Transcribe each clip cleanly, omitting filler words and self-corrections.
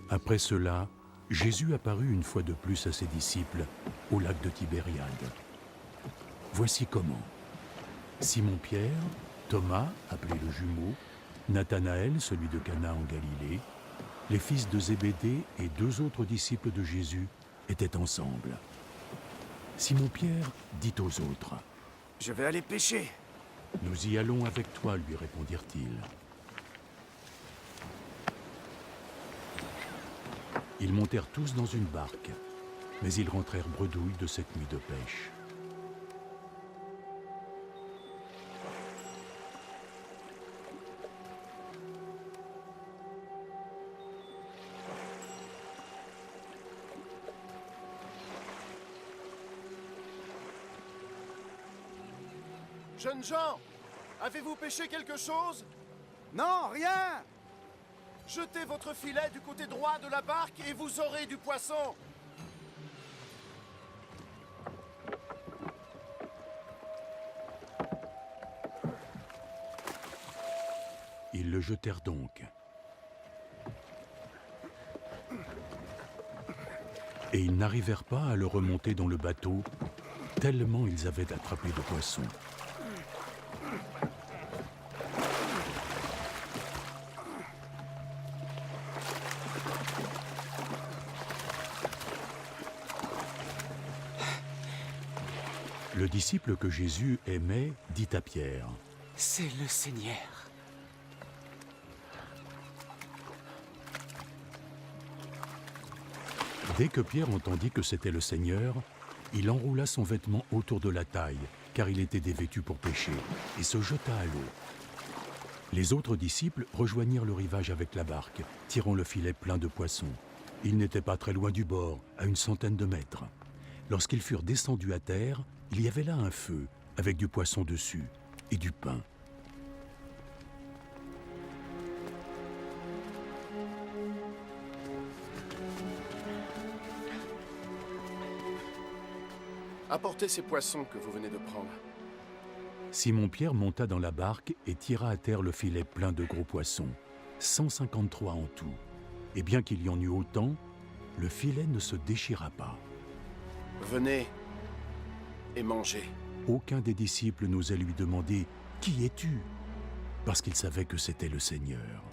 Après cela, Jésus apparut une fois de plus à ses disciples au lac de Tibériade. Voici comment. Simon-Pierre, Thomas, appelé le jumeau, Nathanaël, celui de Cana en Galilée, les fils de Zébédée et 2 autres disciples de Jésus étaient ensemble. Simon-Pierre dit aux autres : « Je vais aller pêcher. » « Nous y allons avec toi, lui répondirent-ils. Ils montèrent tous dans une barque, mais ils rentrèrent bredouilles de cette nuit de pêche. Jeunes gens, avez-vous pêché quelque chose? Non, rien! Jetez votre filet du côté droit de la barque et vous aurez du poisson. Ils le jetèrent donc. Et ils n'arrivèrent pas à le remonter dans le bateau, tellement ils avaient attrapé de poissons. Le disciple que Jésus aimait dit à Pierre : « C'est le Seigneur. » Dès que Pierre entendit que c'était le Seigneur, il enroula son vêtement autour de la taille, car il était dévêtu pour pêcher, et se jeta à l'eau. Les autres disciples rejoignirent le rivage avec la barque, tirant le filet plein de poissons. Ils n'étaient pas très loin du bord, à une centaine de mètres. Lorsqu'ils furent descendus à terre, il y avait là un feu, avec du poisson dessus, et du pain. Apportez ces poissons que vous venez de prendre. Simon-Pierre monta dans la barque et tira à terre le filet plein de gros poissons, 153 en tout. Et bien qu'il y en eût autant, le filet ne se déchira pas. Venez et mangez. Aucun des disciples n'osait lui demander « Qui es-tu » parce qu'il savait que c'était le Seigneur.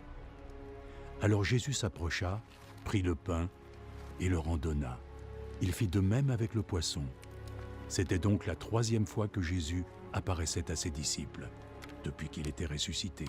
Alors Jésus s'approcha, prit le pain et leur en donna. Il fit de même avec le poisson. C'était donc la 3e fois que Jésus apparaissait à ses disciples, depuis qu'il était ressuscité.